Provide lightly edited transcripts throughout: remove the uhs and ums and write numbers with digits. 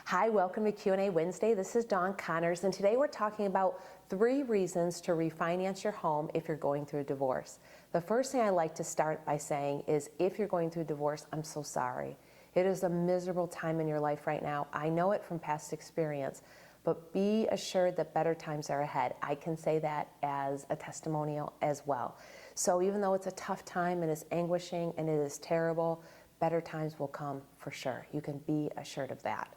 Hi, welcome to Q&A Wednesday. This is Dawn Connors, and today we're talking about 3 reasons to refinance your home if you're going through a divorce. The first thing I like to start by saying is if you're going through a divorce, I'm so sorry. It is a miserable time in your life right now. I know it from past experience, but be assured that better times are ahead. I can say that as a testimonial as well. So even though it's a tough time and it's anguishing and it is terrible, better times will come for sure. You can be assured of that.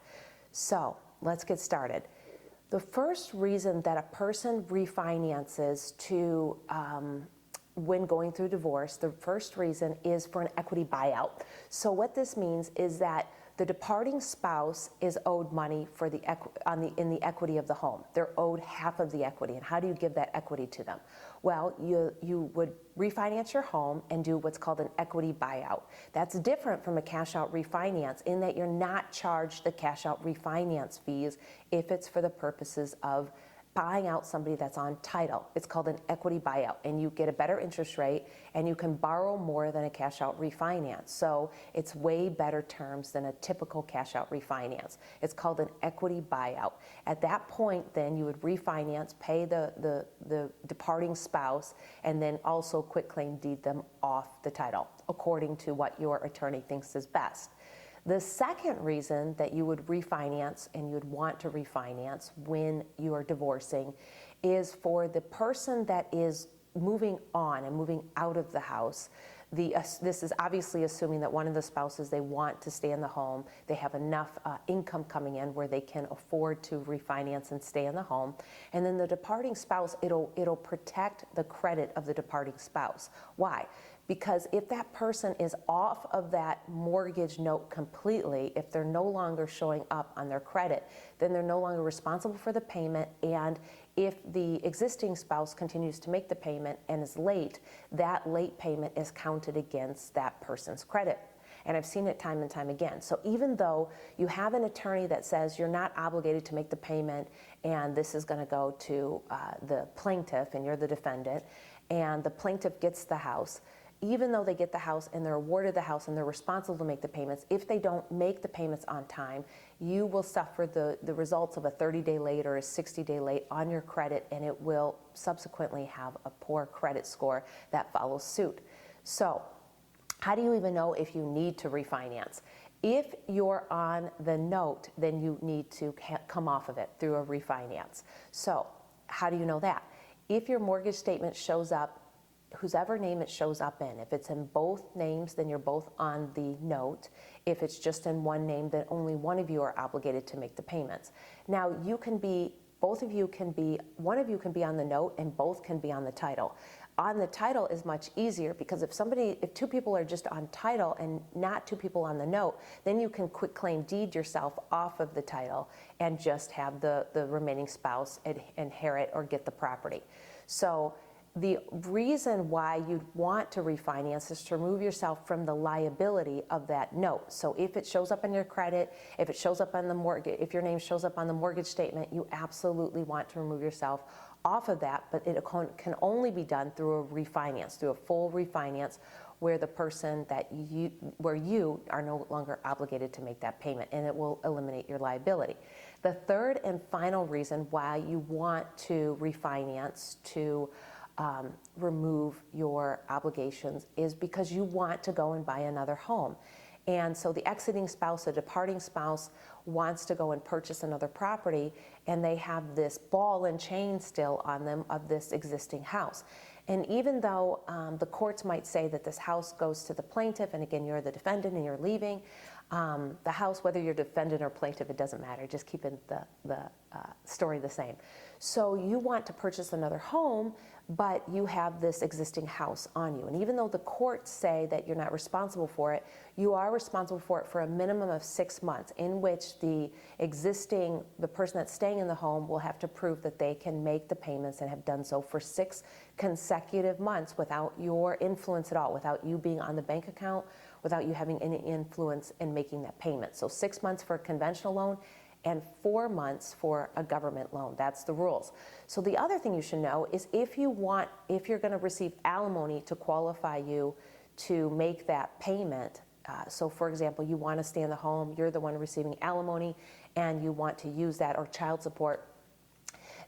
So let's get started. The first reason that a person refinances to when going through divorce, the first reason is for an equity buyout. So what this means is that the departing spouse is owed money for in the equity of the home. They're owed half of the equity. And how do you give that equity to them? Well, you would refinance your home and do what's called an equity buyout. That's different from a cash out refinance in that you're not charged the cash out refinance fees if it's for the purposes of buying out somebody that's on title. It's called an equity buyout, and you get a better interest rate and you can borrow more than a cash out refinance. So it's way better terms than a typical cash out refinance. It's called an equity buyout. At that point, then you would refinance, pay the departing spouse, and then also quitclaim deed them off the title according to what your attorney thinks is best. The second reason that you would refinance and you would want to refinance when you are divorcing is for the person that is moving on and moving out of the house. This is obviously assuming that one of the spouses, they want to stay in the home, they have enough income coming in where they can afford to refinance and stay in the home. And then the departing spouse, it'll protect the credit of the departing spouse. Why? Because if that person is off of that mortgage note completely, if they're no longer showing up on their credit, then they're no longer responsible for the payment. And if the existing spouse continues to make the payment and is late, that late payment is counted against that person's credit. And I've seen it time and time again. So even though you have an attorney that says you're not obligated to make the payment and this is going to go to the plaintiff and you're the defendant, and the plaintiff gets the house, even though they get the house and they're awarded the house and they're responsible to make the payments, if they don't make the payments on time, you will suffer the results of a 30-day late or a 60-day late on your credit, and it will subsequently have a poor credit score that follows suit. So how do you even know if you need to refinance? If you're on the note, then you need to come off of it through a refinance. So how do you know that? If your mortgage statement shows up, whosever name it shows up in. If it's in both names, then you're both on the note. If it's just in one name, then only one of you are obligated to make the payments. Now, one of you can be on the note and both can be on the title. On the title is much easier because if 2 people are just on title and not 2 people on the note, then you can quitclaim deed yourself off of the title and just have the remaining spouse inherit or get the property. So the reason why you'd want to refinance is to remove yourself from the liability of that note. So if it shows up on your credit, if it shows up on the mortgage, if your name shows up on the mortgage statement, you absolutely want to remove yourself off of that, but it can only be done through a refinance, through a full refinance where the person where you are no longer obligated to make that payment, and it will eliminate your liability. The third and final reason why you want to refinance to remove your obligations is because you want to go and buy another home. And so the exiting spouse, the departing spouse, wants to go and purchase another property, and they have this ball and chain still on them of this existing house. And even though the courts might say that this house goes to the plaintiff, and again, you're the defendant and you're leaving, the house, whether you're defendant or plaintiff, it doesn't matter, just keeping the story the same. So you want to purchase another home, but you have this existing house on you. And even though the courts say that you're not responsible for it, you are responsible for it for a minimum of 6 months, in which the person that's staying in the home will have to prove that they can make the payments and have done so for 6 consecutive months without your influence at all, without you being on the bank account, without you having any influence in making that payment. So 6 months for a conventional loan and 4 months for a government loan. That's the rules. So the other thing you should know is if you're going to receive alimony to qualify you to make that payment, So for example, you want to stay in the home, you're the one receiving alimony, and you want to use that, or child support.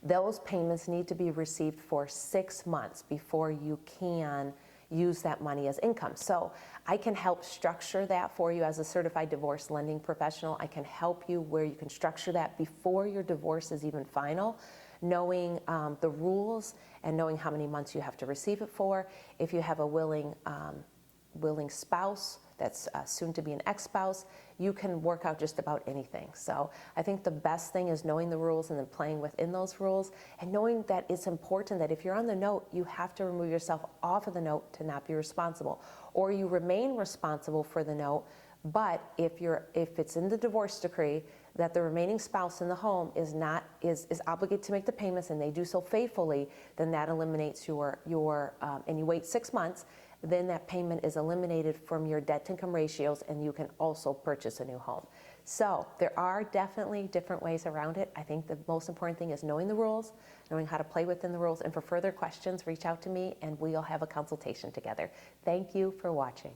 Those payments need to be received for 6 months before you can use that money as income. So I can help structure that for you as a certified divorce lending professional. I can help you where you can structure that before your divorce is even final, knowing the rules and knowing how many months you have to receive it for. If you have a willing spouse that's soon to be an ex-spouse, you can work out just about anything. So I think the best thing is knowing the rules and then playing within those rules, and knowing that it's important that if you're on the note, you have to remove yourself off of the note to not be responsible, or you remain responsible for the note. But if it's in the divorce decree that the remaining spouse in the home is obligated to make the payments, and they do so faithfully, then that eliminates and you wait 6 months, then that payment is eliminated from your debt-to-income ratios, and you can also purchase a new home. So there are definitely different ways around it. I think the most important thing is knowing the rules, knowing how to play within the rules, and for further questions, reach out to me and we'll have a consultation together. Thank you for watching.